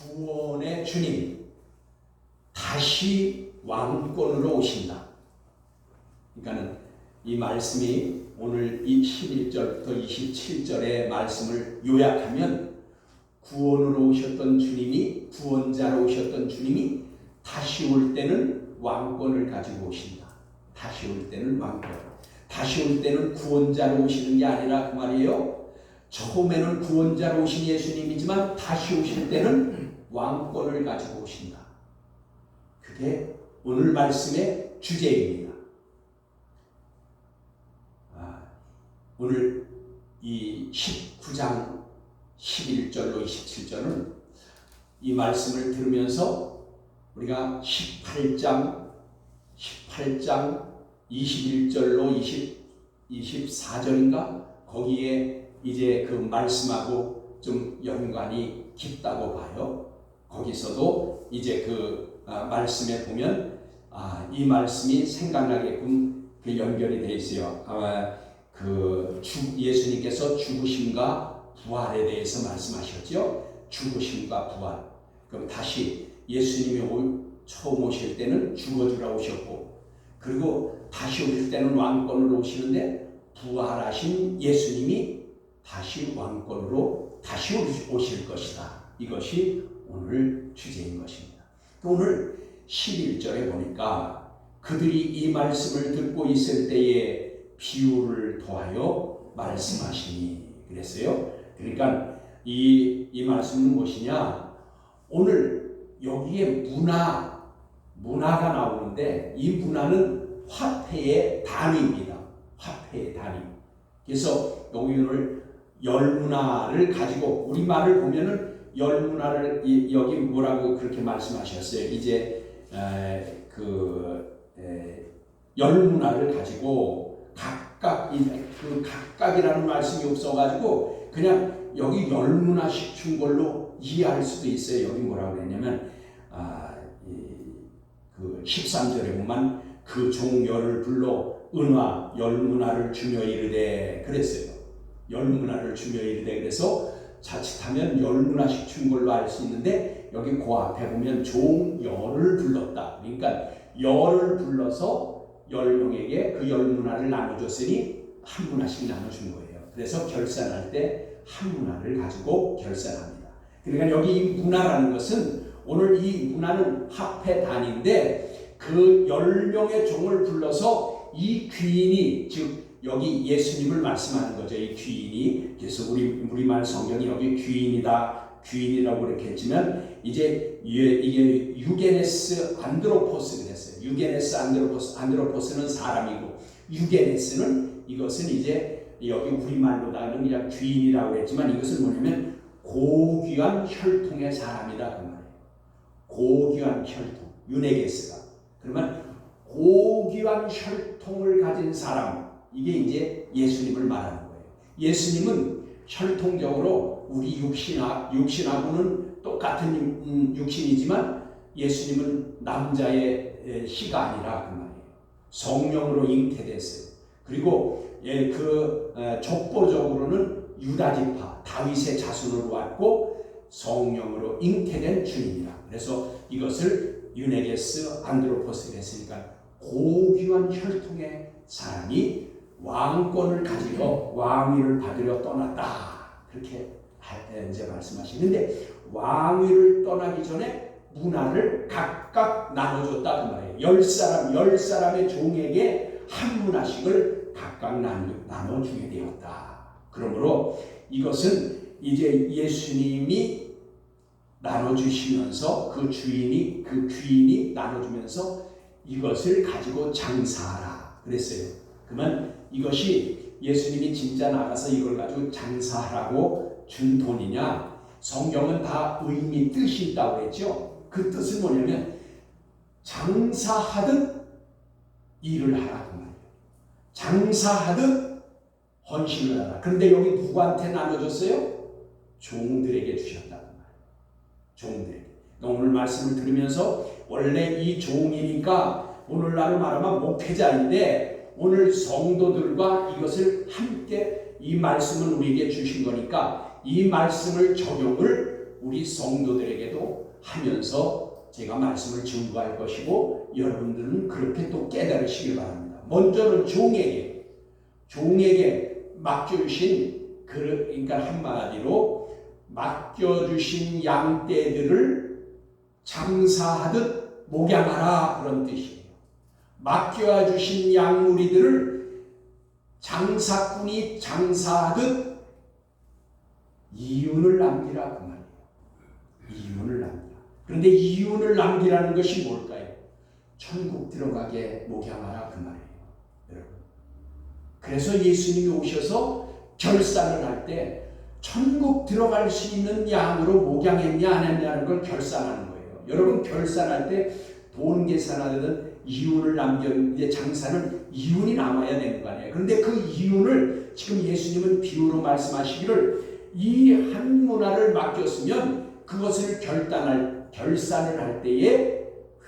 구원의 주님 다시 왕권으로 오신다. 그러니까는 이 말씀이 오늘 이 11절부터 27절의 말씀을 요약하면 구원으로 오셨던 주님이, 구원자로 오셨던 주님이 다시 올 때는 왕권을 가지고 오신다. 다시 올 때는 왕권. 다시 올 때는 구원자로 오시는 게 아니라 그 말이에요. 처음에는 구원자로 오신 예수님이지만 다시 오실 때는 왕권을 가지고 오신다. 그게 오늘 말씀의 주제입니다. 오늘 이 19장 11절로 27절은 이 말씀을 들으면서 우리가 18장 21절로 24절인가 거기에 이제 그 말씀하고 좀 연관이 깊다고 봐요. 거기서도 이제 그 말씀에 보면 이 말씀이 생각나게끔 그 연결이 되어 있어요. 아마 예수님께서 죽으심과 부활에 대해서 말씀하셨죠. 죽으심과 부활. 그럼 다시 예수님이 처음 오실 때는 죽어주러 오셨고, 그리고 다시 오실 때는 왕권으로 오시는데 부활하신 예수님이 다시 왕권으로 다시 오실 것이다. 이것이 오늘 주제인 것입니다. 또 오늘 11절에 보니까 그들이 이 말씀을 듣고 있을 때에 비유를 더하여 말씀하시니 그랬어요. 그러니까 이 말씀은 무엇이냐? 오늘 여기에 문화가 나오는데 이 문화는 화폐의 단위입니다. 화폐의 단위. 그래서 여기 오늘 열문화를 가지고 우리말을 보면은 열문화를 여기 뭐라고 그렇게 말씀하셨어요. 이제 열문화를 가지고 각각 그 각각이라는 말씀이 없어가지고 그냥 여기 열문화식 준 걸로 이해할 수도 있어요. 여기 뭐라고 그랬냐면 그 13절에 보면 그 종 열을 불러 은화 열문화를 주며 이르되 그랬어요. 열문화를 주며 이르되 그래서 자칫하면 열문화식 준 걸로 알 수 있는데 여기 그 앞에 보면 종 열을 불렀다. 그러니까 열을 불러서 10명에게 그 열문화를 나눠줬으니 한 문화씩 나눠준 거예요. 그래서 결산할 때 한 문화를 가지고 결산합니다. 그러니까 여기 이 문화라는 것은 오늘 이 문화는 화폐 단위인데 그 10명의 종을 불러서 이 귀인이 즉 여기 예수님을 말씀하는 거죠. 이 귀인이. 그래서 우리말 성경이 여기 귀인이라고 이렇게 했지만 이제 이게 유게네스 안드로포스 그랬어요. 유게네스 안드로포스는 사람이고 유게네스는 이것은 이제 여기 우리말로다는 그냥 귀인이라고 했지만 이것은 뭐냐면 고귀한 혈통의 사람이다 그 말이에요. 고귀한 혈통, 유네게스가. 그러면 고귀한 혈통을 가진 사람, 이게 이제 예수님을 말하는 거예요. 예수님은 혈통적으로 우리 육신하고는 똑같은 육신이지만 예수님은 남자의 씨가 아니라 그 말이에요. 성령으로 잉태됐어요. 그리고 족보적으로는 유다지파 다윗의 자손으로 왔고 성령으로 잉태된 주님이라. 그래서 이것을 유네게스 안드로포스가 했으니까 고귀한 혈통의 사람이 왕권을 가지러 왕위를 받으러 떠났다. 그렇게 이제 말씀하시는데 왕위를 떠나기 전에 문화를 각각 나눠줬다 그 말이에요. 10사람의 종에게 한 문화씩을 각각 나눠주게 되었다. 그러므로 이것은 이제 예수님이 나눠주시면서 그 귀인이 나눠주면서 이것을 가지고 장사하라 그랬어요. 그러면 이것이 예수님이 진짜 나가서 이걸 가지고 장사하라고 준 돈이냐? 성경은 다 의미, 뜻이 있다고 했죠. 그 뜻은 뭐냐면 장사하듯 일을 하라 그 말이에요. 장사하듯 헌신을 하라. 그런데 여기 누구한테 나눠줬어요? 종들에게 주셨다 그 말이에요. 종들에게. 오늘 말씀을 들으면서 원래 이 종이니까 오늘날 말하면 목회자인데 오늘 성도들과 이것을 함께 이 말씀을 우리에게 주신 거니까 이 말씀을 적용을 우리 성도들에게도 하면서 제가 말씀을 증거할 것이고 여러분들은 그렇게 또 깨달으시길 바랍니다. 먼저는 종에게 맡겨주신 그러니까 한마디로 맡겨주신 양떼들을 장사하듯 목양하라 그런 뜻이에요. 맡겨주신 양무리들을 장사꾼이 장사하듯 이윤을 남기라 그 말이에요. 이윤을 남기라. 그런데 이윤을 남기라는 것이 뭘까요? 천국 들어가게 목양하라 그 말이에요. 여러분. 그래서 예수님이 오셔서 결산을 할 때 천국 들어갈 수 있는 양으로 목양했냐 안 했냐는 걸 결산하는 거예요. 여러분 결산할 때 돈 계산하든 이윤을 이제 장사는 이윤이 남아야 되는 거 아니에요. 그런데 그 이윤을 지금 예수님은 비유로 말씀하시기를 이 한 문화를 맡겼으면 그것을 결산을 할 때에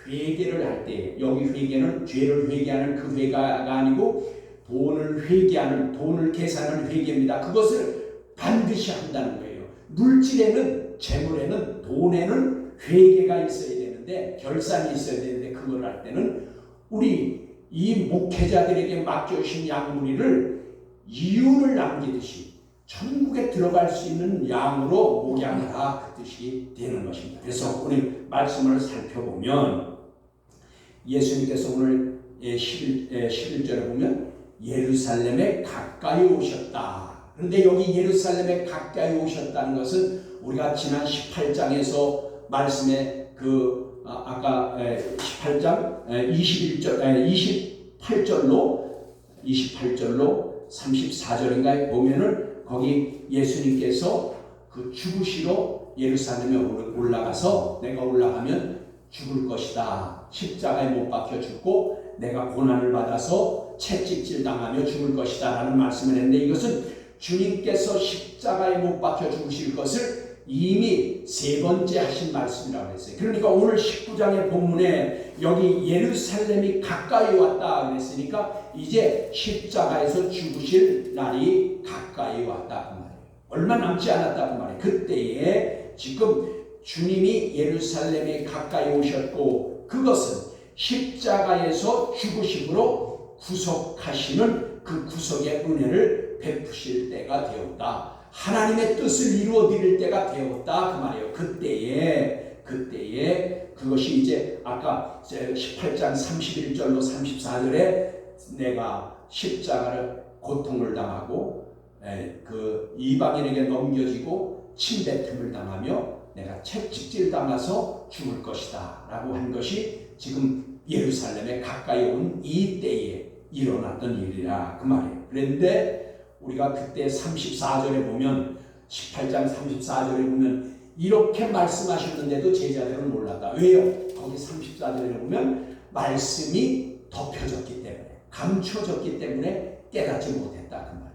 회개를 할 때 여기 회개는 죄를 회개하는 그 회개가 아니고 돈을 계산하는 회개입니다. 그것을 반드시 한다는 거예요. 물질에는 재물에는 돈에는 회개가 있어야 되는데 결산이 있어야 되는데 그걸 할 때는 우리 이 목회자들에게 맡겨주신 양무리를 이윤을 남기듯이 천국에 들어갈 수 있는 양으로 목양하라 그 뜻이 되는 것입니다. 그래서 우리 말씀을 살펴보면 예수님께서 오늘 11절에 보면 예루살렘에 가까이 오셨다. 그런데 여기 예루살렘에 가까이 오셨다는 것은 우리가 지난 18장에서 말씀에 아까 18장 28절로 34절인가에 보면은 거기 예수님께서 그 죽으시러 예루살렘에 올라가서 내가 올라가면 죽을 것이다. 십자가에 못 박혀 죽고 내가 고난을 받아서 채찍질 당하며 죽을 것이다 라는 말씀을 했는데 이것은 주님께서 십자가에 못 박혀 죽으실 것을 이미 세 번째 하신 말씀이라고 했어요. 그러니까 오늘 19장의 본문에 여기 예루살렘이 가까이 왔다 그랬으니까 이제 십자가에서 죽으실 날이 가까이 왔다 그 말이에요. 얼마 남지 않았다 그 말이에요. 그때에 지금 주님이 예루살렘에 가까이 오셨고 그것은 십자가에서 죽으심으로 구속하시는 그 구속의 은혜를 베푸실 때가 되었다. 하나님의 뜻을 이루어 드릴 때가 되었다 그 말이에요. 그때에 그것이 이제 아까 18장 31절로 34절에 내가 십자가를 고통을 당하고 그 이방인에게 넘겨지고 침뱉음을 당하며 내가 채찍질 당해서 죽을 것이다 라고 한 것이 지금 예루살렘에 가까이 온 이 때에 일어났던 일이라 그 말이에요. 그런데 우리가 그때 34절에 보면 18장 34절에 보면 이렇게 말씀하셨는데도 제자들은 몰랐다. 왜요? 거기 34절에 보면 말씀이 덮여졌기 때문에 감춰졌기 때문에 깨닫지 못했다 그 말이에요.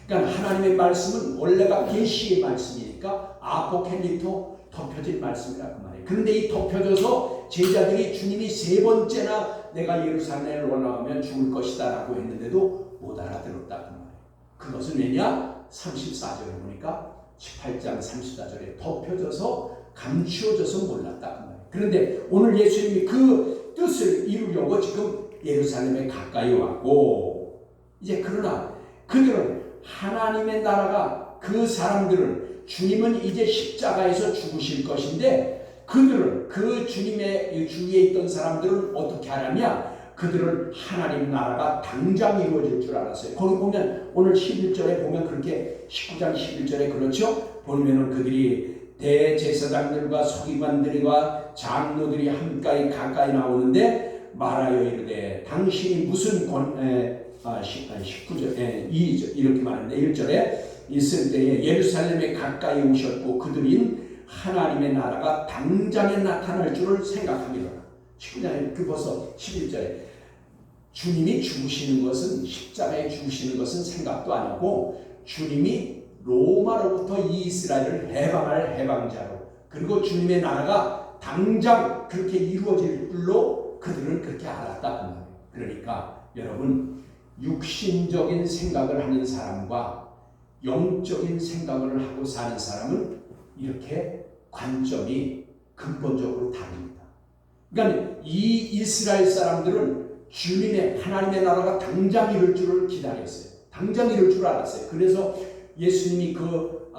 그러니까 하나님의 말씀은 원래가 계시의 말씀이니까 아포칼립토 덮여진 말씀이라 그 말이에요. 그런데 이 덮여져서 제자들이 주님이 세 번째나 내가 예루살렘에 올라가면 죽을 것이다 라고 했는데도 못 알아들었다 그 말이에요. 그것은 왜냐? 34절에 보니까 18장 34절에 덮여져서 감추어져서 몰랐다 그 말이에요. 그런데 오늘 예수님이 그 뜻을 이루려고 지금 예루살렘에 가까이 왔고 이제 그러나 그들은 하나님의 나라가 그 사람들은 주님은 이제 십자가에서 죽으실 것인데 그들은 그 주님의 주위에 있던 사람들은 어떻게 하냐면 그들은 하나님 나라가 당장 이루어질 줄 알았어요. 거기 보면 오늘 11절에 보면 그렇게 19장 11절에 그렇죠. 보면은 그들이 대제사장들과 서기관들과 장로들이 함께 가까이 나오는데 말하여 이르되 당신이 무슨 19절 2절 이렇게 말하는데 1절에 있을 때에 예루살렘에 가까이 오셨고 그들인 하나님의 나라가 당장에 나타날 줄을 생각합니다. 19장에 벌써 11절에 주님이 죽으시는 것은 십자가에 죽으시는 것은 생각도 안 하고 주님이 로마로부터 이스라엘을 해방할 해방자로 그리고 주님의 나라가 당장 그렇게 이루어질 줄로 그들은 그렇게 알았다 그 말이에요. 그러니까 여러분 육신적인 생각을 하는 사람과 영적인 생각을 하고 사는 사람은 이렇게 관점이 근본적으로 다릅니다. 그러니까 이 이스라엘 사람들은 주님의 하나님의 나라가 당장 이룰 줄을 기다렸어요. 당장 이룰 줄 알았어요. 그래서 예수님이 그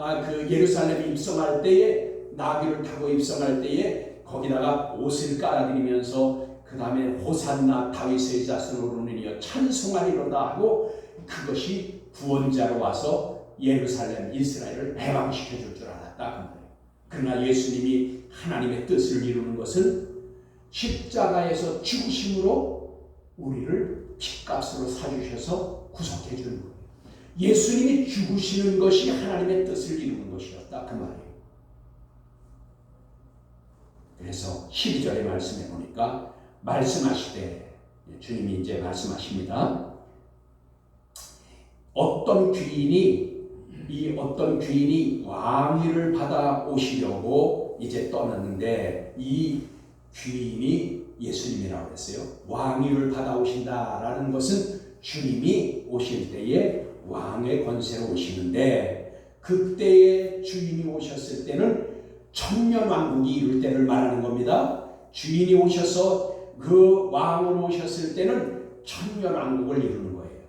예루살렘에 입성할 때에 나귀를 타고 입성할 때에 거기다가 옷을 깔아드리면서 그 다음에 호산나 다윗의 자손으로 오느니여 찬송하리로다 하고 그것이 구원자로 와서 예루살렘 이스라엘을 해방시켜 줄 줄 알았다 그 말이에요. 그러나 예수님이 하나님의 뜻을 이루는 것은 십자가에서 죽으심으로 우리를 핏값으로 사주셔서 구속해 주는 거예요. 예수님이 죽으시는 것이 하나님의 뜻을 이루는 것이었다 그 말이에요. 그래서 12절의 말씀에 보니까 말씀하시되 주님이 이제 말씀하십니다. 어떤 귀인이 왕위를 받아 오시려고 이제 떠났는데 이 귀인이 예수님이라고 했어요. 왕위를 받아 오신다라는 것은 주님이 오실 때에 왕의 권세로 오시는데 그때의 주인이 오셨을 때는 천년왕국이 이룰 때를 말하는 겁니다. 주인이 오셔서 그 왕으로 오셨을 때는 천년왕국을 이루는 거예요.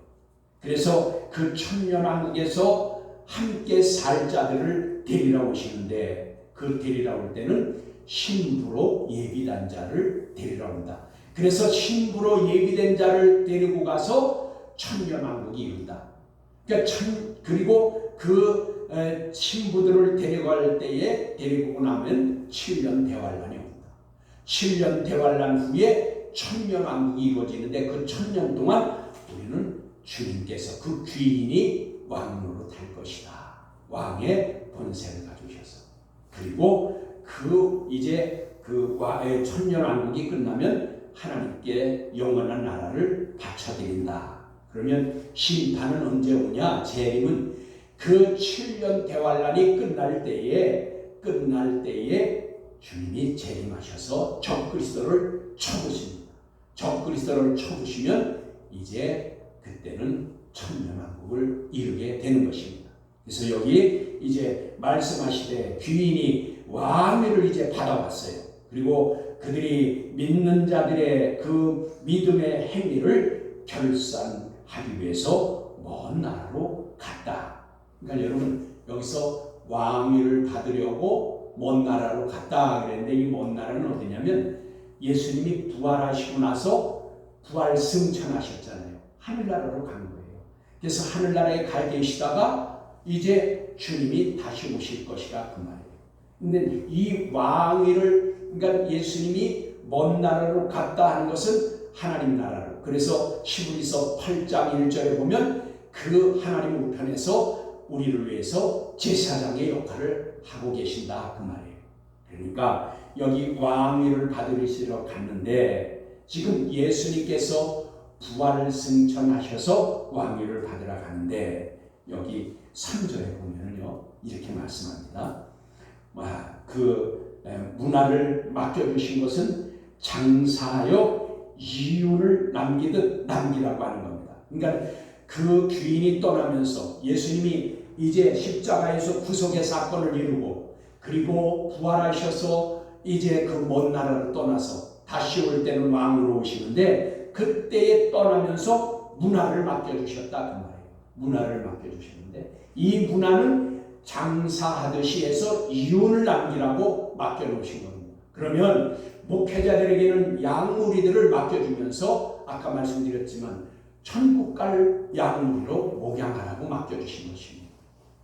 그래서 그 천년왕국에서 함께 살 자들을 데리러 오시는데 그 데리러 올 때는 신부로 예비된 자를 데리러 온다. 그래서 신부로 예비된 자를 데리고 가서 천년왕국이 이룬다. 그러니까 그리고 그 신부들을 데려갈 때에 데리고 나면 7년 대환란이 옵니다. 7년 대환란 후에 천년왕국이 이루어지는데 그 천년 동안 우리는 주님께서 그 귀인이 왕으로 탈 것이다. 왕의 권세를 가지셔서 그리고 이제 천년왕국이 끝나면 하나님께 영원한 나라를 바쳐드린다. 그러면 심판은 언제 오냐? 재림은 그 7년 대환란이 끝날 때에 주님이 재림하셔서 적그리스도를 쳐부십니다. 적그리스도를 쳐부시면 이제 그때는 천년왕국을 이루게 되는 것입니다. 그래서 여기 이제 말씀하시되 귀인이 왕위를 이제 받아왔어요. 그리고 그들이 믿는 자들의 그 믿음의 행위를 결산하기 위해서 먼 나라로 갔다. 그러니까 여러분 여기서 왕위를 받으려고 먼 나라로 갔다 그랬는데 이 먼 나라는 어디냐면 예수님이 부활하시고 나서 부활 승천하셨잖아요. 하늘나라로 간 거예요. 그래서 하늘나라에 가 계시다가 이제 주님이 다시 오실 것이라 그 말이에요. 근데 이 왕위를 그러니까 예수님이 먼 나라로 갔다 하는 것은 하나님 나라로. 그래서 히브리서 8장 1절에 보면 그 하나님 우편에서 우리를 위해서 제사장의 역할을 하고 계신다 그 말이에요. 그러니까 여기 왕위를 받으시러 갔는데 지금 예수님께서 부활을 승천하셔서 왕위를 받으러 가는데 여기 3절에 보면요 이렇게 말씀합니다. 그 문화를 맡겨주신 것은 장사하여 이윤을 남기듯 남기라고 하는 겁니다. 그러니까 그 귀인이 떠나면서 예수님이 이제 십자가에서 구속의 사건을 이루고 그리고 부활하셔서 이제 그 먼 나라를 떠나서 다시 올 때는 왕으로 오시는데 그때에 떠나면서 문화를 맡겨주셨다 그 말이에요. 문화를 맡겨주셨는데 이 문화는 장사하듯이 해서 이윤을 남기라고 맡겨놓으신 겁니다. 그러면 목회자들에게는 양무리들을 맡겨주면서 아까 말씀드렸지만 천국 갈 양무리로 목양하라고 맡겨주신 것입니다.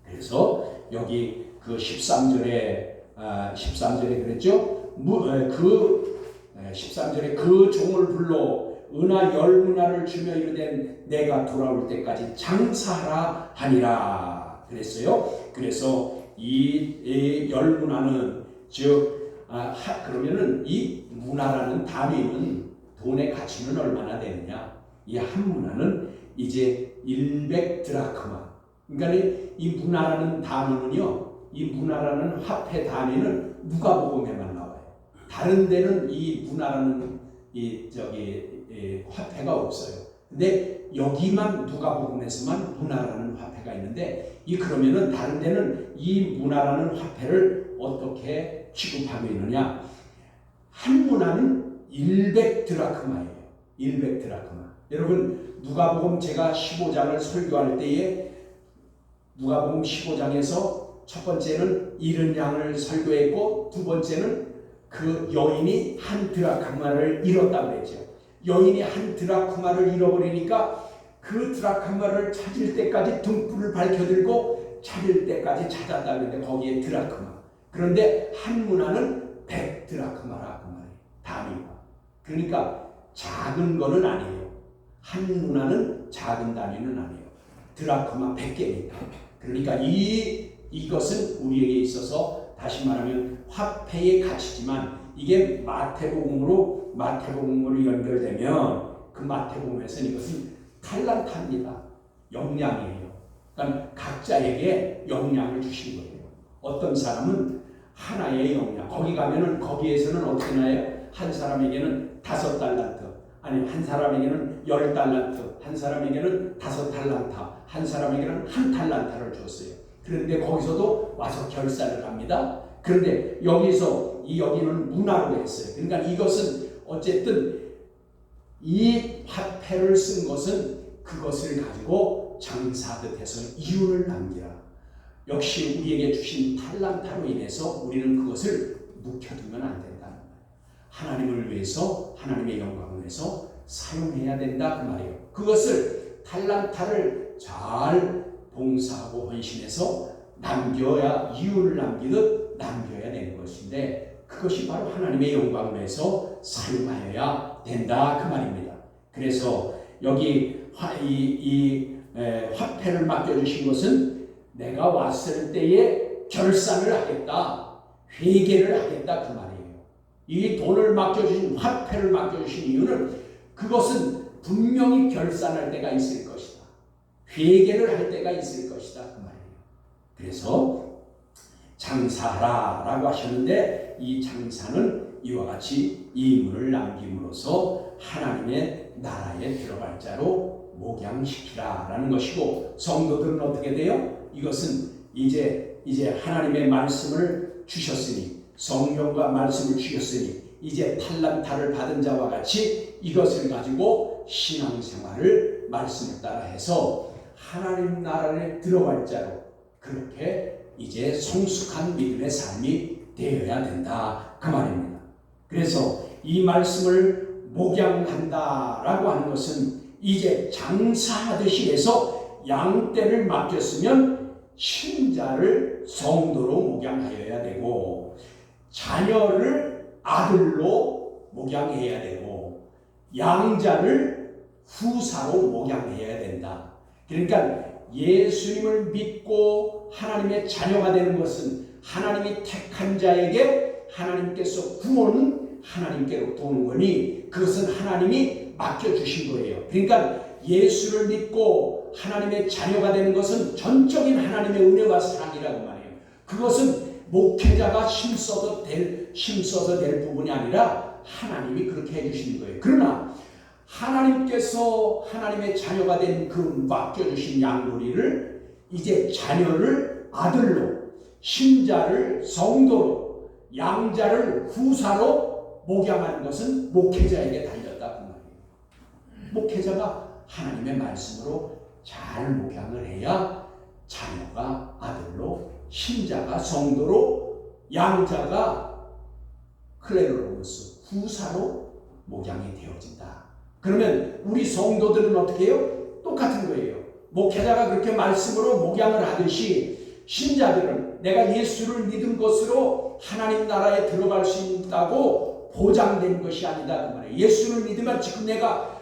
그래서 여기 그 13절에 그랬죠? 13절에 그 종을 불러 은하 10문화를 주며 이르되 내가 돌아올 때까지 장사하라 하니라 그랬어요. 그래서 이 10문화는 그러면은 이 문화라는 단위는 돈의 가치는 얼마나 되느냐? 이 한 문화는 이제 100드라크마. 그러니까 이 문화라는 단어는요, 이 문화라는 화폐 단위는 누가복음에만 나와요. 다른 데는 이 문화라는 화폐가 없어요. 근데 여기만 누가복음에서만 문화라는 화폐가 있는데 그러면은 다른 데는 이 문화라는 화폐를 어떻게 취급하고 있느냐? 한 문화는 100드라크마예요. 100드라크마. 여러분 누가복음 제가 15장을 설교할 때에 누가복음 15장에서 첫 번째는 잃은 양을 설교했고 두 번째는 그 여인이 한 드라크마를 잃었다고 그랬죠. 여인이 한 드라크마를 잃어버리니까 그 드라크마를 찾을 때까지 등불을 밝혀들고 찾을 때까지 찾았다 그랬는데 거기에 드라크마. 그런데 한 문화는 100드라크마라 그 말이에요. 단위가. 그러니까 작은 거는 아니에요. 한 문화는 작은 단위는 아니에요. 드라크마 100개입니다. 그러니까 이것은 우리에게 있어서 다시 말하면 화폐의 가치지만 이게 마태복음으로 연결되면 그 마태복음에서는 이것은 탈란트입니다. 역량이에요. 그러니까 각자에게 역량을 주신 거예요. 어떤 사람은 하나의 역량. 거기 가면은 거기에서는 어떻게 나요? 한 사람에게는 5달란트, 아니 한 사람에게는 10달란트, 한 사람에게는 5달란타, 한 사람에게는 1달란타를 줬어요. 그런데 거기서도 와서 결산을 합니다. 그런데 여기는 문화로 했어요. 그러니까 이것은 어쨌든 이 화폐를 쓴 것은 그것을 가지고 장사듯 해서 이윤을 남기라. 역시 우리에게 주신 탈란타로 인해서 우리는 그것을 묵혀두면 안 된다는 거예요. 하나님을 위해서 하나님의 영광을 위해서 사용해야 된다 그 말이에요. 그것을 탈란타를 잘 봉사하고 헌신해서 남겨야 이윤을 남기듯 남겨야 되는 것인데 그것이 바로 하나님의 영광을 위해서 사용하여야 된다 그 말입니다. 그래서 여기 화폐를 맡겨주신 것은 내가 왔을 때에 결산을 하겠다, 회개를 하겠다 그 말이에요. 이 돈을 맡겨주신 화폐를 맡겨주신 이유는 그것은 분명히 결산할 때가 있을 것이다. 회개를 할 때가 있을 것이다 그 말이에요. 그래서 장사하라 라고 하셨는데 이 장사는 이와 같이 이문을 남김으로써 하나님의 나라에 들어갈 자로 목양시키라 라는 것이고 성도들은 어떻게 돼요? 이것은 이제 하나님의 말씀을 주셨으니 성령과 말씀을 주셨으니 이제 탈란타를 받은 자와 같이 이것을 가지고 신앙생활을 말씀에 따라 해서 하나님 나라에 들어갈 자로 그렇게 이제 성숙한 믿음의 삶이 되어야 된다 그 말입니다. 그래서 이 말씀을 목양한다라고 하는 것은 이제 장사하듯이 해서 양떼를 맡겼으면 신자를 성도로 목양하여야 되고 자녀를 아들로 목양해야 되고 양자를 후사로 목양해야 된다. 그러니까 예수님을 믿고 하나님의 자녀가 되는 것은 하나님이 택한 자에게 하나님께서 구원은 하나님께로부터 오는 거니 그것은 하나님이 맡겨주신 거예요. 그러니까 예수를 믿고 하나님의 자녀가 되는 것은 전적인 하나님의 은혜와 사랑이라고 말해요. 그것은 목회자가 힘써서 될 부분이 아니라 하나님이 그렇게 해주시는 거예요. 그러나 하나님께서 하나님의 자녀가 된 그 맡겨주신 양놀이를 이제 자녀를 아들로, 신자를 성도로, 양자를 후사로 목양하는 것은 목회자에게 달렸다 그 말이에요. 목회자가 하나님의 말씀으로 잘 목양을 해야 자녀가 아들로, 신자가 성도로, 양자가 클레로로스 후사로 목양이 되어진다. 그러면 우리 성도들은 어떻게 해요? 똑같은 거예요. 목회자가 그렇게 말씀으로 목양을 하듯이 신자들은 내가 예수를 믿은 것으로 하나님 나라에 들어갈 수 있다고 보장된 것이 아니다 그 말이에요. 예수를 믿으면 지금 내가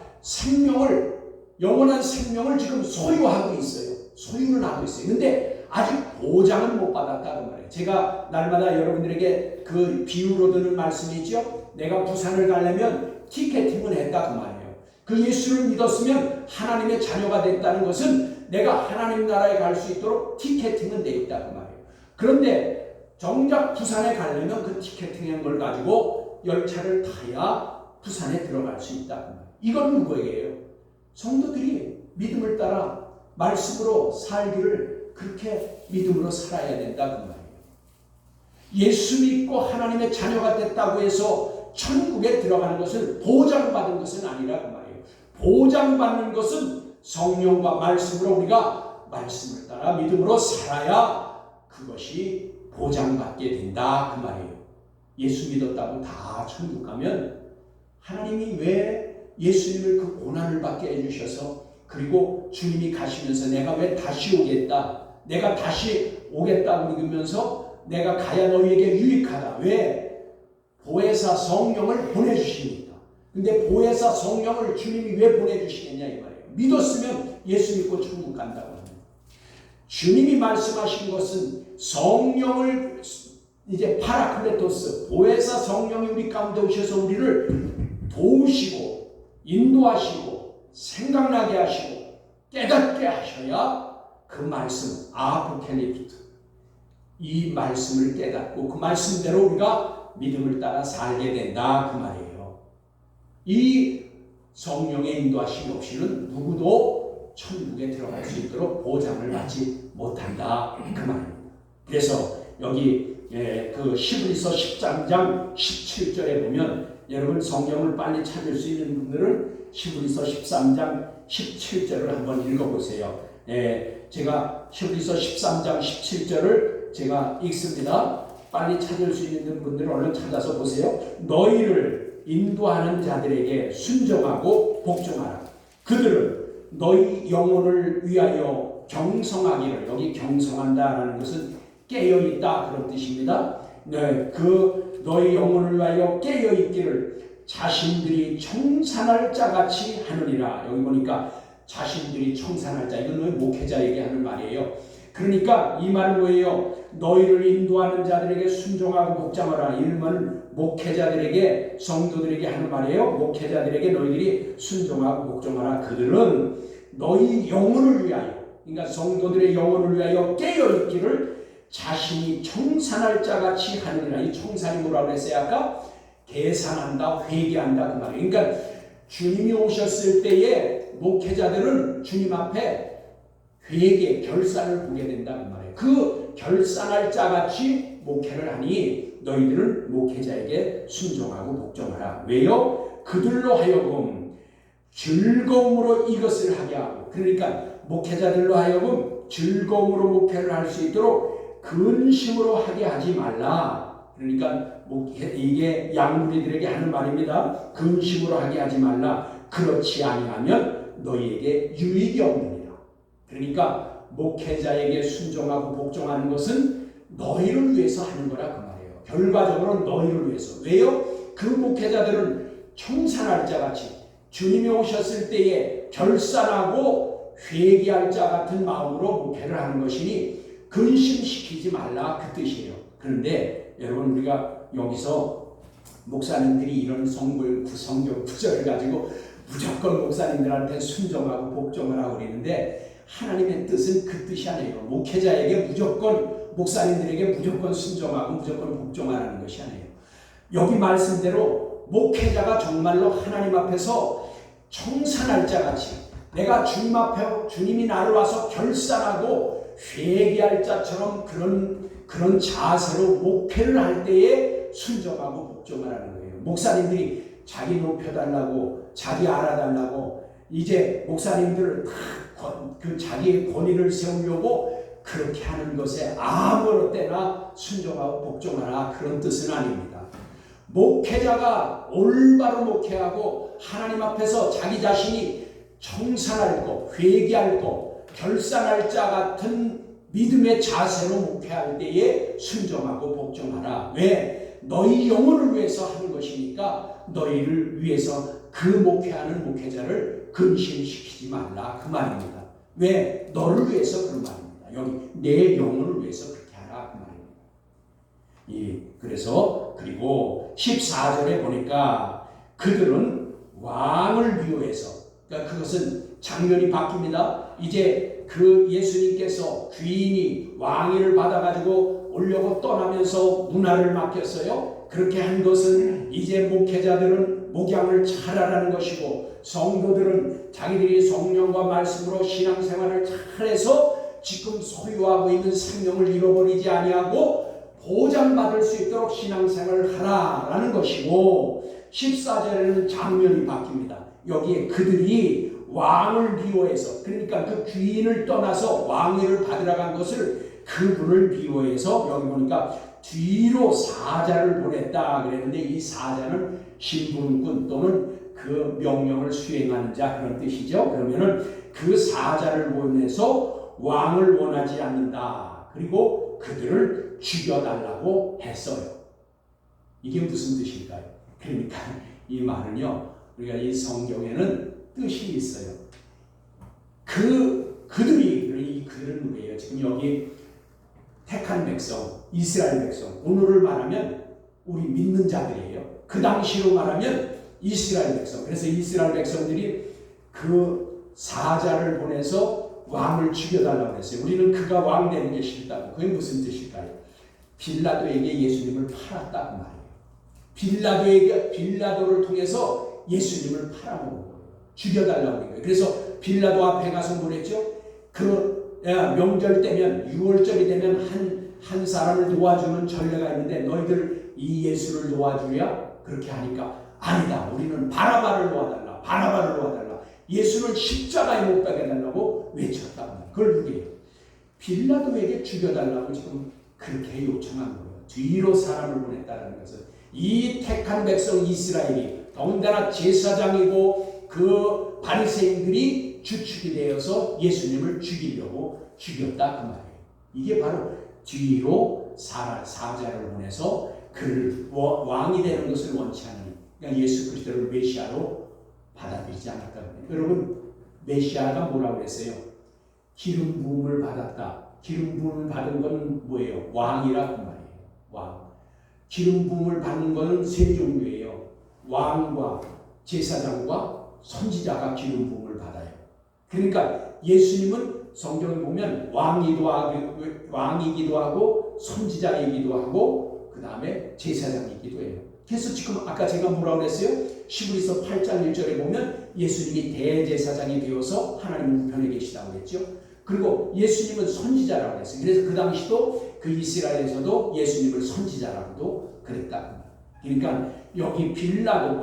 영원한 생명을 지금 소유하고 있어요. 소유는 하고 있어요. 근데 아직 보장은 못 받았다 그 말이에요. 제가 날마다 여러분들에게 그 비유로 드는 말씀이 있죠. 내가 부산을 가려면 티켓팅을 했다 그 말이에요. 그 예수를 믿었으면 하나님의 자녀가 됐다는 것은 내가 하나님 나라에 갈 수 있도록 티켓팅은 되어 있다 그 말이에요. 그런데 정작 부산에 가려면 그 티켓팅한 걸 가지고 열차를 타야 부산에 들어갈 수 있다 그 말이에요. 이건 누구에게요? 성도들이 믿음을 따라 말씀으로 살기를 그렇게 믿음으로 살아야 된다 그 말이에요. 예수 믿고 하나님의 자녀가 됐다고 해서 천국에 들어가는 것은 보장받은 것은 아니라 그 말이에요. 보장받는 것은 성령과 말씀으로 우리가 말씀을 따라 믿음으로 살아야 그것이 보장받게 된다 그 말이에요. 예수 믿었다고 다 천국 가면 하나님이 왜 예수님을 그 고난을 받게 해주셔서 그리고 주님이 가시면서 내가 왜 다시 오겠다, 내가 다시 오겠다고 그러면서 내가 가야 너희에게 유익하다, 왜 보혜사 성령을 보내주십니까? 근데 보혜사 성령을 주님이 왜 보내주시겠냐 이 말이에요. 믿었으면 예수 믿고 천국 간다고 합니다. 주님이 말씀하신 것은 성령을 이제 파라클레토스 보혜사 성령이 우리 가운데 오셔서 우리를 도우시고 인도하시고 생각나게 하시고 깨닫게 하셔야 그 말씀 아포칼립스 이 말씀을 깨닫고 그 말씀대로 우리가 믿음을 따라 살게 된다 그 말이에요. 이 성령의 인도하심 없이는 누구도 천국에 들어갈 수 있도록 보장을 받지 못한다 그 말입니다. 그래서 여기 그 히브리서 13장 17절에 보면 여러분 성경을 빨리 찾을 수 있는 분들은 히브리서 13장 17절을 한번 읽어보세요. 제가 히브리서 13장 17절을 제가 읽습니다. 빨리 찾을 수 있는 분들은 얼른 찾아서 보세요. 너희를 인도하는 자들에게 순종하고 복종하라. 그들은 너희 영혼을 위하여 경성하기를, 여기 경성한다라는 것은 깨어있다 그런 뜻입니다. 그 너희 영혼을 위하여 깨어있기를 자신들이 청산할 자같이 하느니라. 여기 보니까 자신들이 청산할 자, 이건 너희 목회자에게 하는 말이에요. 그러니까 이 말은 뭐예요? 너희를 인도하는 자들에게 순종하고 복종하라. 이 말은 목회자들에게, 성도들에게 하는 말이에요. 목회자들에게 너희들이 순종하고 복종하라. 그들은 너희 영혼을 위하여, 그러니까 성도들의 영혼을 위하여 깨어있기를 자신이 청산할 자같이 하느니라. 이 청산이 뭐라고 그랬어요? 아까 계산한다, 회개한다 그 말이에요. 그러니까 주님이 오셨을 때에 목회자들은 주님 앞에 회개, 결산을 보게 된다 그 말이에요. 그 결산할 자같이 목회를 하니 너희들은 목회자에게 순종하고 복종하라. 왜요? 그들로 하여금 즐거움으로 이것을 하게 하고, 그러니까 목회자들로 하여금 즐거움으로 목회를 할 수 있도록 근심으로 하게 하지 말라. 그러니까 이게 양무리들에게 하는 말입니다. 근심으로 하게 하지 말라. 그렇지 아니하면 너희에게 유익이 없느니라. 그러니까 목회자에게 순종하고 복종하는 것은 너희를 위해서 하는 거라 그 말이에요. 결과적으로 너희를 위해서. 왜요? 그 목회자들은 청산할 자같이 주님이 오셨을 때에 결산하고 회개할 자 같은 마음으로 목회를 하는 것이니 근심시키지 말라 그 뜻이에요. 그런데 여러분 우리가 여기서 목사님들이 이런 성경 구절을 가지고 무조건 목사님들한테 순종하고 복종을 하고 그러는데 하나님의 뜻은 그 뜻이 아니에요. 목회자에게 무조건, 목사님들에게 무조건 순종하고 무조건 복종하라는 것이 아니에요. 여기 말씀대로 목회자가 정말로 하나님 앞에서 청산할 자같이 내가 주님 앞에 주님이 나를 와서 결산하고 회개할 자처럼 그런 자세로 목회를 할 때에 순종하고 복종을 하는 거예요. 목사님들이 자기 높여달라고, 자기 알아달라고, 이제 목사님들을 다 그 자기의 권위를 세우려고 그렇게 하는 것에 아무런 때나 순종하고 복종하라 그런 뜻은 아닙니다. 목회자가 올바로 목회하고 하나님 앞에서 자기 자신이 청산할 것, 회개할 것, 결산할 자 같은 믿음의 자세로 목회할 때에 순종하고 복종하라. 왜? 너희 영혼을 위해서 하는 것이니까 너희를 위해서 그 목회하는 목회자를 근심시키지 말라 그 말입니다. 왜? 너를 위해서 그런 말입니다. 여기 내 영혼을 위해서 그렇게 하라 그 말입니다. 그래서 그리고 14절에 보니까 그들은 왕을 미워해서, 그러니까 그것은 장면이 바뀝니다. 이제 그 예수님께서 귀인이 왕위를 받아가지고 오려고 떠나면서 문화를 맡겼어요. 그렇게 한 것은 이제 목회자들은 목양을 잘하라는 것이고 성도들은 자기들이 성령과 말씀으로 신앙생활을 잘해서 지금 소유하고 있는 생명을 잃어버리지 아니하고 보장받을 수 있도록 신앙생활을 하라라는 것이고, 14절에는 장면이 바뀝니다. 여기에 그들이 왕을 미워해서, 그러니까 그 귀인을 떠나서 왕위를 받으러 간 것을 그분을 미워해서, 여기 보니까 뒤로 사자를 보냈다 그랬는데, 이 사자는 신분군 또는 그 명령을 수행하는 자, 그런 뜻이죠. 그러면은 그 사자를 보내서 왕을 원하지 않는다. 그리고 그들을 죽여달라고 했어요. 이게 무슨 뜻일까요? 그러니까 이 말은요, 우리가 이 성경에는 뜻이 있어요. 그들은 누구예요? 지금 여기 택한 백성, 이스라엘 백성, 오늘을 말하면 우리 믿는 자들이에요. 그 당시로 말하면 이스라엘 백성. 그래서 이스라엘 백성들이 그 사자를 보내서 왕을 죽여달라고 했어요. 우리는 그가 왕 되는 게 싫다고. 그게 무슨 뜻일까요? 빌라도에게 예수님을 팔았다 그 말이에요. 빌라도를 통해서 예수님을 팔아먹은 거예요. 죽여달라고 한 거예요. 그래서 빌라도 앞에 가서 뭐랬죠? 명절 때면, 6월절이 되면 한 사람을 도와주는 전례가 있는데, 너희들 이 예수를 도와주랴? 그렇게 하니까 아니다. 우리는 바라바를 도와달라. 바라바를 도와달라. 예수는 십자가에 못 박아달라고 외쳤다. 그걸 누구예요? 빌라도에게 죽여달라고 지금 그렇게 요청한 거예요. 뒤로 사람을 보냈다는 것은 이 택한 백성 이스라엘이 더군다나 제사장이고 그 바리새인들이 주축이 되어서 예수님을 죽이려고 죽였다 그 말이에요. 이게 바로 뒤로 사자를 보내서 그를 왕이 되는 것을 원치 않는, 그러니까 예수 그리스도를 메시아로 받아들이지 않았다는 거예요. 여러분, 메시아가 뭐라고 그랬어요? 기름 부음을 받았다. 기름 부음을 받은 건 뭐예요? 왕이라고 말이에요. 왕. 기름 부음을 받는 것은 세 종류예요. 왕과 제사장과 선지자가 기름 부음을 받아요. 그러니까 예수님은 성경에 보면 왕이기도 하고 선지자이기도 하고 그 다음에 제사장이기도 해요. 그래서 지금 아까 제가 뭐라고 그랬어요? 히브리서 8장 1절에 보면 예수님이 대제사장이 되어서 하나님 우편에 계시다고 했죠. 그리고 예수님은 선지자라고 했어요. 그래서 그 당시도 그 이스라엘에서도 예수님을 선지자라고도 그랬다. 그러니까 여기 빌라도를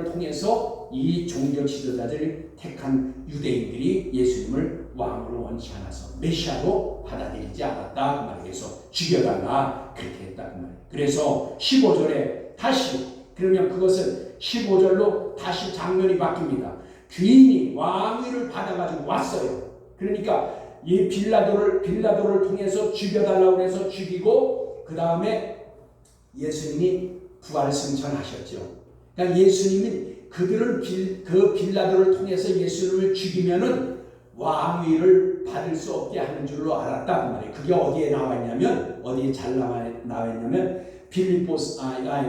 통해서 이 종교 지도자들을 택한 유대인들이 예수님을 왕으로 원치 않아서 메시아로 받아들이지 않았다 그 말이에요. 그래서 죽여달라 그렇게 했다 그 말이에요. 그래서 15절에 다시, 그러면 그것은 15절로 다시 장면이 바뀝니다. 귀인이 왕위를 받아가지고 왔어요. 그러니까 이 빌라도를 통해서 죽여달라고 해서 죽이고, 그 다음에 예수님이 부활승천하셨죠. 그러니까 예수님이 그 빌라도를 통해서 예수님을 죽이면은 왕위를 받을 수 없게 하는 줄로 알았다 그 말이에요. 그게 어디에 나와 있냐면, 어디에 잘 나와 있냐면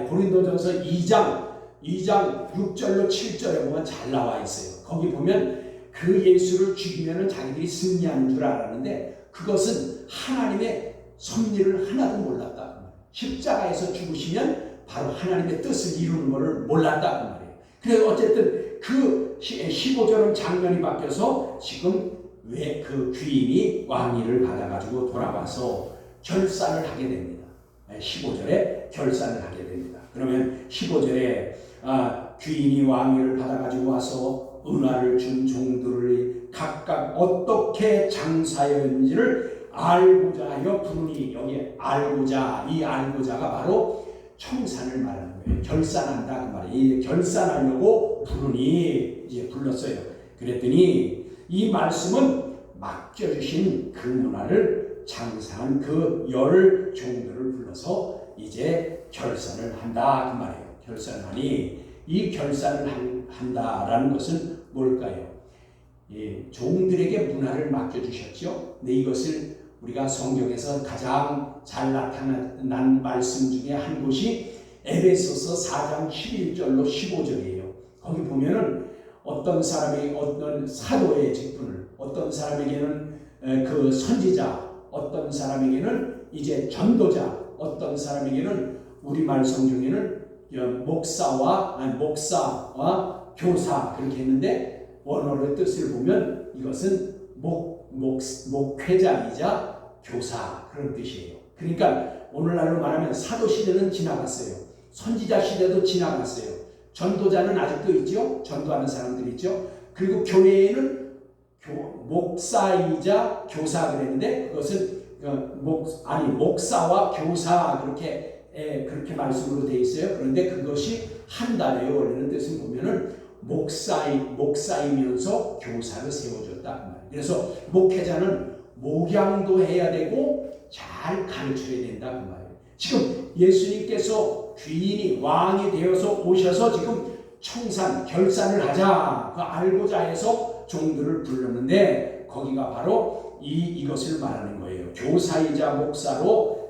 고린도전서 2장 6절로 7절에 보면 잘 나와 있어요. 거기 보면 그 예수를 죽이면은 자기들이 승리하는 줄 알았는데 그것은 하나님의 섭리를 하나도 몰랐다. 십자가에서 죽으시면 바로 하나님의 뜻을 이루는 것을 몰랐다 그 말이에요. 그래서 어쨌든 그 15절은 장면이 바뀌어서 지금 왜 그 귀인이 왕위를 받아가지고 돌아와서 결산을 하게 됩니다. 15절에 결산을 하게 됩니다. 그러면 15절에 귀인이 왕위를 받아가지고 와서 은화를 준 종들을 각각 어떻게 장사였는지를 알고자 하여 부르니, 여기 알고자, 이 알고자가 바로 청산을 말하는 거예요. 결산한다 그 말이에요. 이 결산하려고 부르니 이제 불렀어요. 그랬더니 이 말씀은 맡겨주신 그 문화를 장사한 그 10 종들을 불러서 이제 결산을 한다 그 말이에요. 결산을 하니, 이 결산을 한다라는 것은 뭘까요? 종들에게 문화를 맡겨주셨죠. 근데 이것을 우리가 성경에서 가장 잘 나타난 말씀 중에 한 곳이 에베소서 4장 11절로 15절이에요. 거기 보면은 어떤 사람이 어떤 사도의 직분을, 어떤 사람에게는 그 선지자, 어떤 사람에게는 이제 전도자, 어떤 사람에게는 우리말 성경에는 목사와 교사 그렇게 했는데, 원어의 뜻을 보면 이것은 목회자이자 교사 그런 뜻이에요. 그러니까 오늘날로 말하면 사도 시대는 지나갔어요. 선지자 시대도 지나갔어요. 전도자는 아직도 있죠. 전도하는 사람들이 있죠. 그리고 교회에는 목사이자 교사 그랬는데 그것은 목사와 교사 그렇게 말씀으로 되어 있어요. 그런데 그것이 한 달에요. 원래는 뜻을 보면은 목사이면서 교사를 세워줬다. 그래서 목회자는 목양도 해야 되고 잘 가르쳐야 된다 그 말이에요. 지금 예수님께서 귀인이 왕이 되어서 오셔서 지금 결산을 하자 그 알고자 해서 종들을 불렀는데 거기가 바로 이것을 말하는 거예요. 교사이자 목사로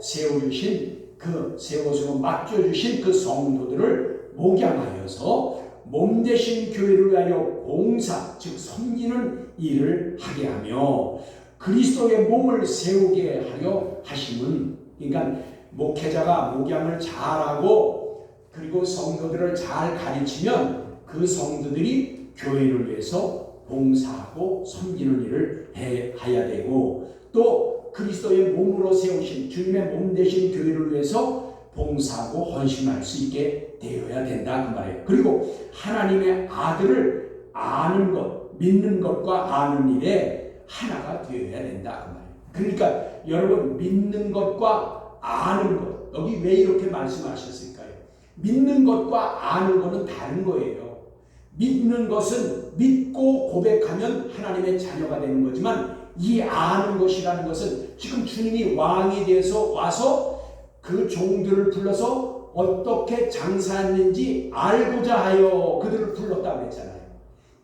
세워서 맡겨주신 그 성도들을 목양하여서 몸 대신 교회를 위하여 봉사 즉 섬기는 일을 하게 하며 그리스도의 몸을 세우게 하려 하심은 그러니까 목회자가 목양을 잘하고 그리고 성도들을 잘 가르치면 그 성도들이 교회를 위해서 봉사하고 섬기는 일을 해야 되고 또 그리스도의 몸으로 세우신 주님의 몸 되신 교회를 위해서 봉사하고 헌신할 수 있게 되어야 된다 그 말이에요. 그리고 하나님의 아들을 아는 것, 믿는 것과 아는 일에 하나가 되어야 된다 그 말이에요. 그러니까 여러분 믿는 것과 아는 것 여기 왜 이렇게 말씀하셨을까요? 믿는 것과 아는 것은 다른 거예요. 믿는 것은 믿고 고백하면 하나님의 자녀가 되는 거지만 이 아는 것이라는 것은 지금 주님이 왕이 돼서 와서 그 종들을 불러서 어떻게 장사했는지 알고자 하여 그들을 불렀다고 했잖아요.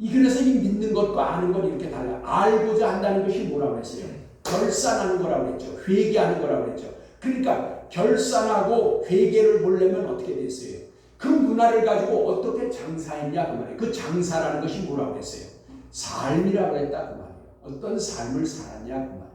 그래서 이 믿는 것과 아는 건 이렇게 달라요. 알고자 한다는 것이 뭐라고 했어요? 결산하는 거라고 했죠. 회개하는 거라고 했죠. 그러니까 결산하고 회개를 보려면 어떻게 됐어요? 그 문화를 가지고 어떻게 장사했냐 그 말이에요. 그 장사라는 것이 뭐라고 했어요? 삶이라고 했다 그 말이에요. 어떤 삶을 살았냐 그 말이에요.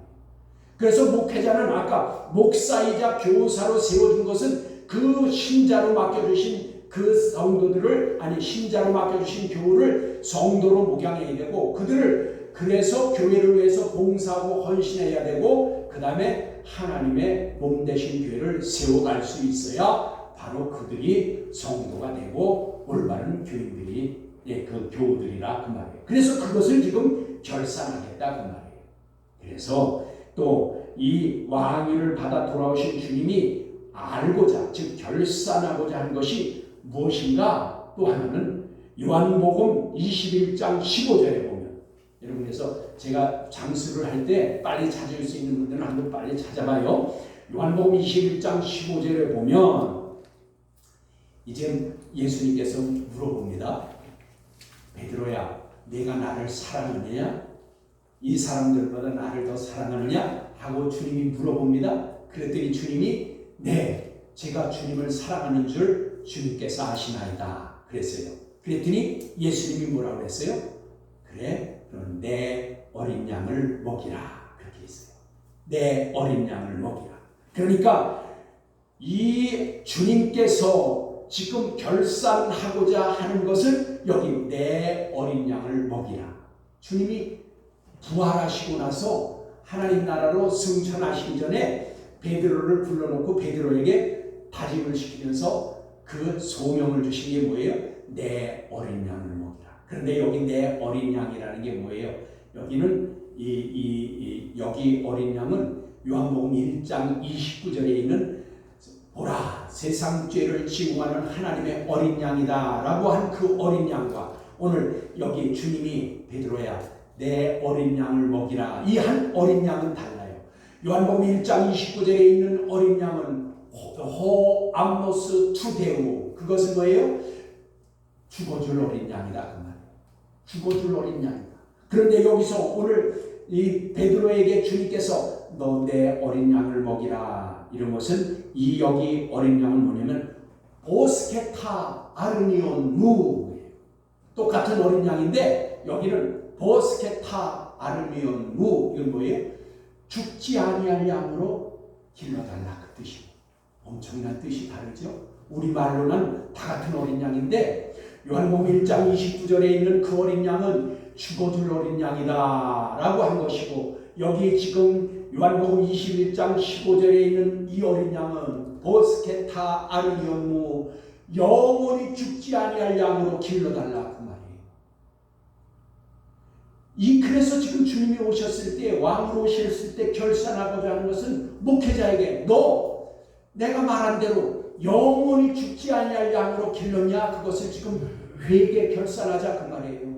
그래서 목회자는 아까 목사이자 교사로 세워준 것은 그 신자로 맡겨주신 그 성도들을 신자로 맡겨주신 교우를 성도로 목양해야 되고 그들을 그래서 교회를 위해서 봉사하고 헌신해야 되고 그 다음에 하나님의 몸 되신 교회를 세워갈 수 있어야 바로 그들이 성도가 되고 올바른 교인들이 그 교우들이라 그 말이에요. 그래서 그것을 지금 결산하겠다 그 말이에요. 그래서 또 이 왕위를 받아 돌아오신 주님이 알고자 즉 결산하고자 한 것이 무엇인가 또 하나는 요한복음 21장 15절에 보면 여러분 그래서 제가 장수를 할 때 빨리 찾을 수 있는 분들은 한번 빨리 찾아봐요. 요한복음 21장 15절에 보면 이제 예수님께서 물어봅니다. 베드로야 내가 나를 사랑하느냐? 이 사람들보다 나를 더 사랑하느냐? 하고 주님이 물어봅니다. 그랬더니 주님이 네 제가 주님을 사랑하는 줄 주님께서 아시나이다 그랬어요. 그랬더니 예수님이 뭐라고 그랬어요? 그래 그럼 내 어린 양을 먹이라 그렇게 했어요. 내 어린 양을 먹이라. 그러니까 이 주님께서 지금 결산하고자 하는 것은 여기 내 어린 양을 먹이라. 주님이 부활하시고 나서 하나님 나라로 승천하시기 전에 베드로를 불러놓고 베드로에게 다짐을 시키면서 그 소명을 주신 게 뭐예요? 내 어린 양을 먹이라. 그런데 여기 내 어린 양이라는 게 뭐예요? 여기는 여기 어린 양은 요한복음 1장 29절에 있는 보라 세상 죄를 지고 가는 하나님의 어린 양이다 라고 한 그 어린 양과 오늘 여기 주님이 베드로야 내 어린 양을 먹이라 이 한 어린 양은 달라요. 요한복음 1장 29절에 있는 어린 양은 호암노스 투데우 그것은 뭐예요? 죽어줄 어린 양이다 그 말이에요. 죽어줄 어린 양이다. 그런데 여기서 오늘 이 베드로에게 주님께서 너 내 어린 양을 먹이라 이런 것은 이 여기 어린 양은 뭐냐면 보스케타 아르니온 무 똑같은 어린 양인데 여기는 보스케타 아르니온 무 이건 뭐예요? 죽지 아니할 양으로 길러달라 그 뜻이에요. 엄청난 뜻이 다르죠. 우리말로는 다 같은 어린 양인데 요한복음 1장 29절에 있는 그 어린 양은 죽어줄 어린 양이다 라고 한 것이고 여기 지금 요한복음 21장 15절에 있는 이 어린 양은 보스케타 아르리온무 영원히 죽지 아니할 양으로 길러달라 그 말이에요. 그래서 지금 주님이 오셨을 때, 왕으로 오셨을 때 결산하고자 하는 것은 목회자에게 너 내가 말한 대로 영원히 죽지 아니할 양으로 길렀냐, 그것을 지금 회개 결산하자 그 말이에요.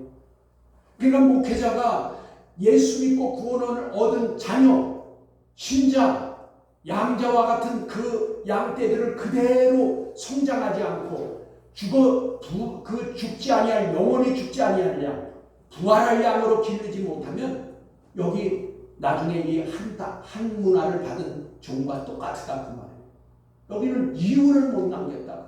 그러니까 목회자가 예수 믿고 구원을 얻은 자녀, 신자, 양자와 같은 그 양떼들을 그대로 성장하지 않고 죽지 아니할, 영원히 죽지 아니할 양, 부활할 양으로 기르지 못하면 여기 나중에 이 한 문화를 받은 종과 똑같다 그 말이에요. 여기는 이유를 못 남겼다 그 말이에요.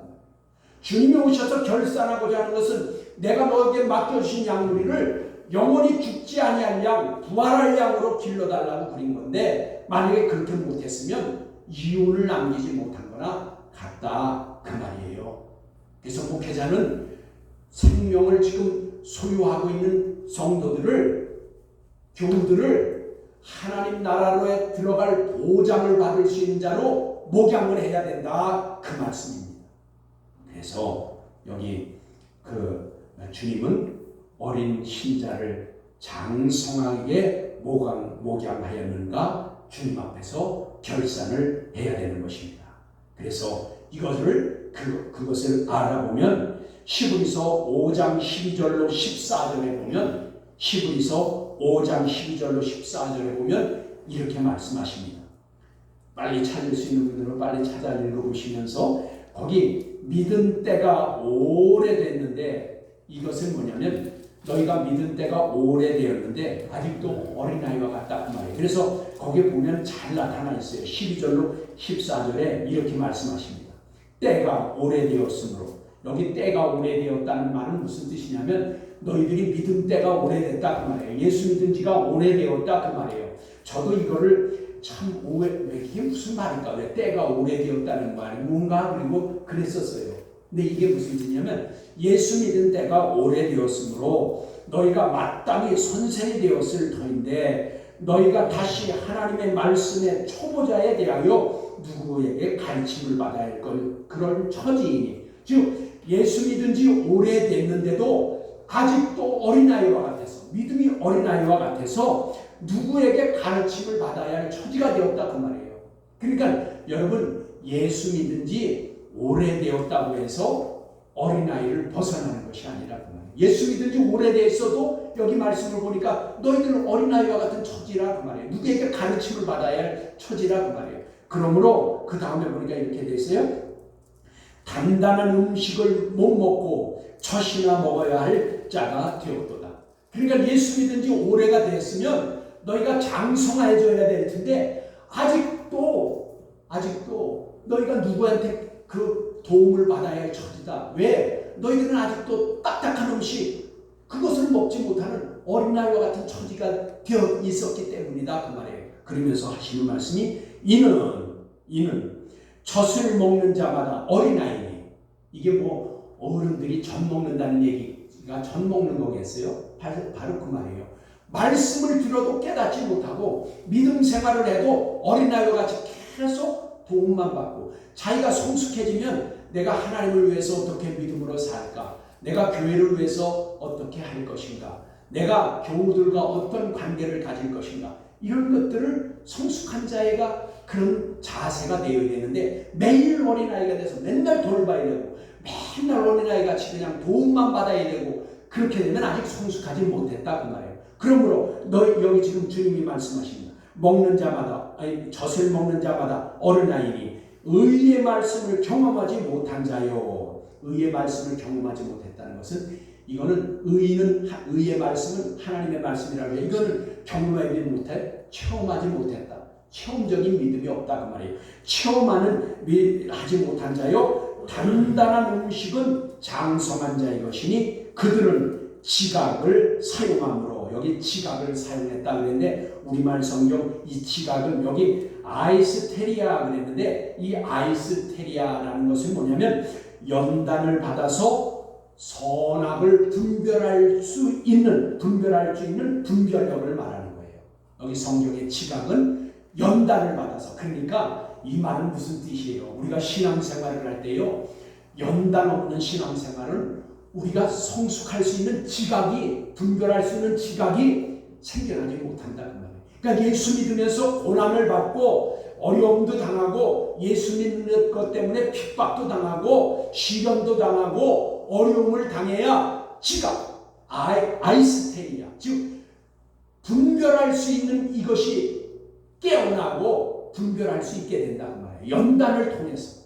주님이 오셔서 결산하고자 하는 것은 내가 너에게 맡겨주신 양무리를 영원히 죽지 아니할 양, 부활할 양으로 길러달라고 그린 건데, 만약에 그렇게 못했으면 이유를 남기지 못한 거나 같다 그 말이에요. 그래서 목회자는 생명을 지금 소유하고 있는 성도들을, 교우들을 하나님 나라로에 들어갈 보장을 받을 수 있는 자로 목양을 해야 된다 그 말씀입니다. 그래서 여기 주님은 어린 신자를 장성하게 목양하였는가 주님 앞에서 결산을 해야 되는 것입니다. 그래서 그것을 알아보면 시브리서 5장 12절로 14절에 보면, 시브리서 5장 12절로 14절에 보면 이렇게 말씀하십니다. 빨리 찾을 수 있는 분들은 빨리 찾아 읽어보시면서, 거기 믿은 때가 오래됐는데, 이것은 뭐냐면 너희가 믿은 때가 오래되었는데 아직도 어린아이와 같다 그 말이에요. 그래서 거기에 보면 잘 나타나 있어요. 12절로 14절에 이렇게 말씀하십니다. 때가 오래되었으므로, 여기 때가 오래되었다는 말은 무슨 뜻이냐면 너희들이 믿은 때가 오래됐다 그 말이에요. 예수 믿은 지가 오래되었다 그 말이에요. 저도 이거를 참 이게 무슨 말일까, 왜 때가 오래되었다는 말이 뭔가, 그리고 그랬었어요. 근데 이게 무슨 뜻이냐면 예수 믿은 때가 오래되었으므로 너희가 마땅히 선생이 되었을 터인데, 너희가 다시 하나님의 말씀의 초보자에 대하여 누구에게 가르침을 받아야 할 그런 처지이니, 즉 예수 믿은 지 오래됐는데도 아직도 어린아이와 같아서, 믿음이 어린아이와 같아서 누구에게 가르침을 받아야 할 처지가 되었다 그 말이에요. 그러니까 여러분, 예수 믿은 지 오래되었다고 해서 어린아이를 벗어나는 것이 아니라 그 말이에요. 예수 믿은 지 오래됐어도 여기 말씀을 보니까 너희들은 어린아이와 같은 처지라 그 말이에요. 누구에게 가르침을 받아야 할 처지라 그 말이에요. 그러므로 그 다음에 보니까 이렇게 돼 있어요. 단단한 음식을 못 먹고 젖이나 먹어야 할 자가 되었도다. 그러니까 예수 믿은 지 오래가 됐으면 너희가 장성해져야 될 텐데, 아직도 너희가 누구한테 그 도움을 받아야 할 처지다. 왜? 너희들은 아직도 딱딱한 음식, 그것을 먹지 못하는 어린아이와 같은 처지가 되어 있었기 때문이다 그 말이에요. 그러면서 하시는 말씀이 이는 젖을 먹는 자마다, 어린아이니, 이게 뭐 어른들이 젖 먹는다는 얘기가 젖 먹는 거겠어요? 바로 그 말이에요. 말씀을 들어도 깨닫지 못하고 믿음 생활을 해도 어린아이와 같이 계속 도움만 받고, 자기가 성숙해지면 내가 하나님을 위해서 어떻게 믿음으로 살까, 내가 교회를 위해서 어떻게 할 것인가, 내가 교우들과 어떤 관계를 가질 것인가, 이런 것들을 성숙한 자애가 그런 자세가 되어야 되는데, 매일 어린아이가 돼서 맨날 돌봐야 되고 맨날 어린아이같이 그냥 도움만 받아야 되고, 그렇게 되면 아직 성숙하지 못했다 그 말이에요. 그러므로 여기 지금 주님이 말씀하십니다. 젖을 먹는 자마다 어린아이니 의의 말씀을 경험하지 못한 자요. 의의 말씀을 경험하지 못했다는 것은, 이거는 의의 말씀은 하나님의 말씀이라고 해요. 이거는 경험하지 못해, 체험하지 못했다. 체험적인 믿음이 없다 그 말이에요. 하지 못한 자요, 단단한 음식은 장성한 자의 것이니 그들은 지각을 사용함으로, 여기 지각을 사용했다 그랬는데 우리말 성경 이 지각은 여기 아이스테리아 그랬는데, 이 아이스테리아라는 것은 뭐냐면 연단을 받아서 선악을 분별할 수 있는 분별력을 말하는 거예요. 여기 성경의 지각은 연단을 받아서. 그러니까 이 말은 무슨 뜻이에요? 우리가 신앙생활을 할 때요, 연단 없는 신앙생활은 우리가 성숙할 수 있는 지각이, 분별할 수 있는 지각이 생겨나지 못한다 그 말이에요. 그러니까 예수 믿으면서 고난을 받고 어려움도 당하고 예수 믿는 것 때문에 핍박도 당하고 시련도 당하고 어려움을 당해야 지각, 아이스테리아, 즉 분별할 수 있는 이것이 깨어나고 분별할 수 있게 된다 그 말이에요. 연단을 통해서.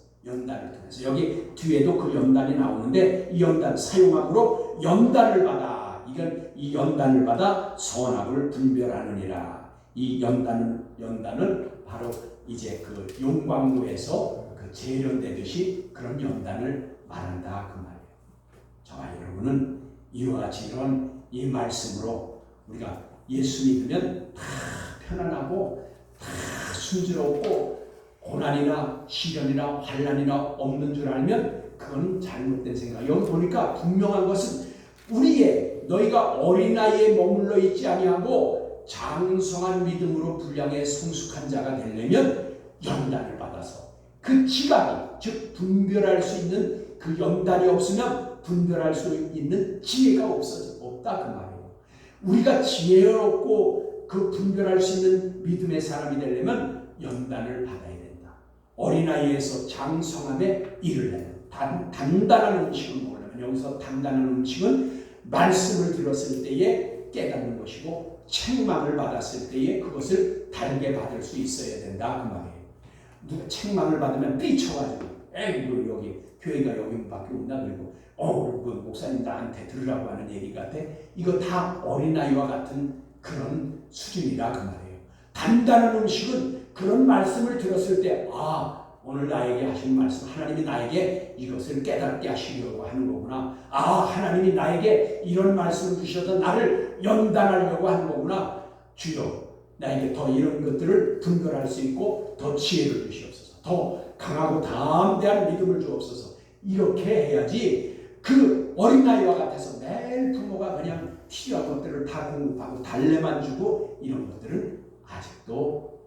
여기 뒤에도 그 연단이 나오는데, 이 연단 사용함으로 연단을 받아. 이건 이 연단을 받아 선악을 분별하느니라. 이 연단은 바로 이제 그 용광로에서 그 재련되듯이 그런 연단을 말한다 그 말이에요. 저와 여러분은 이와 같이 이런 이 말씀으로 우리가 예수 믿으면 다 편안하고 다 순조롭고 고난이나 시련이나 환난이나 없는 줄 알면 그건 잘못된 생각. 여기 보니까 분명한 것은 우리의 너희가 어린아이에 머물러 있지 아니하고 장성한 믿음으로 분량의 성숙한 자가 되려면 연단을 받아서 그 지각이, 즉 분별할 수 있는 그 연단이 없으면 분별할 수 있는 지혜가 없다 그 말이에요. 우리가 지혜롭고 그 분별할 수 있는 믿음의 사람이 되려면 연단을 받아야 된다. 어린아이에서 장성함에 이르려면 단단한 음식을 먹으려면, 여기서 단단한 음식은 말씀을 들었을 때에 깨닫는 것이고 책망을 받았을 때에 그것을 다르게 받을 수 있어야 된다 그 말이에요. 누가 책망을 받으면 삐쳐가지고 에이 여기 교회가 여기밖에 없나, 그리고 그 목사님 나한테 들으라고 하는 얘기 같아. 이거 다 어린아이와 같은 그런 수준이라 그 말이에요. 단단한 음식은 그런 말씀을 들었을 때 오늘 나에게 하신 말씀, 하나님이 나에게 이것을 깨닫게 하시려고 하는 거구나. 하나님이 나에게 이런 말씀을 주셔서 나를 연단하려고 하는 거구나. 주여, 나에게 더 이런 것들을 분별할 수 있고 더 지혜를 주시옵소서. 더 강하고 담대한 믿음을 주옵소서. 이렇게 해야지 그 어린아이와 같아서 매일 부모가 그냥 필요한 것들을 다 공급하고 달래만 주고 이런 것들은 아직도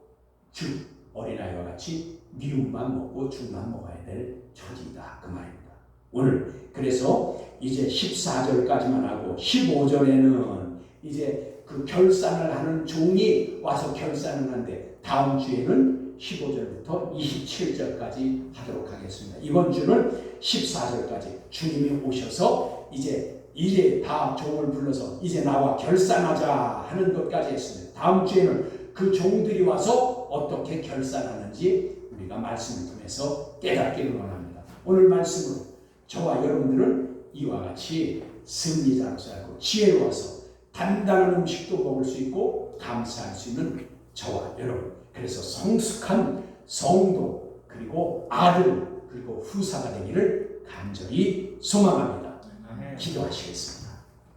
어린아이와 같이 미움만 먹고 죽만 먹어야 될 처지이다 그 말입니다. 오늘 그래서 이제 14절까지만 하고 15절에는 이제 그 결산을 하는 종이 와서 결산을 하는데, 다음 주에는 15절부터 27절까지 하도록 하겠습니다. 이번 주는 14절까지 주님이 오셔서 이제 다 종을 불러서 이제 나와 결산하자 하는 것까지 했습니다. 다음 주에는 그 종들이 와서 어떻게 결산하는지 우리가 말씀을 통해서 깨닫기를 원합니다. 오늘 말씀으로 저와 여러분들은 이와 같이 승리자로서 알고 지혜로워서 단단한 음식도 먹을 수 있고 감사할 수 있는 저와 여러분, 그래서 성숙한 성도 그리고 아들 그리고 후사가 되기를 간절히 소망합니다. 기도하시겠습니다.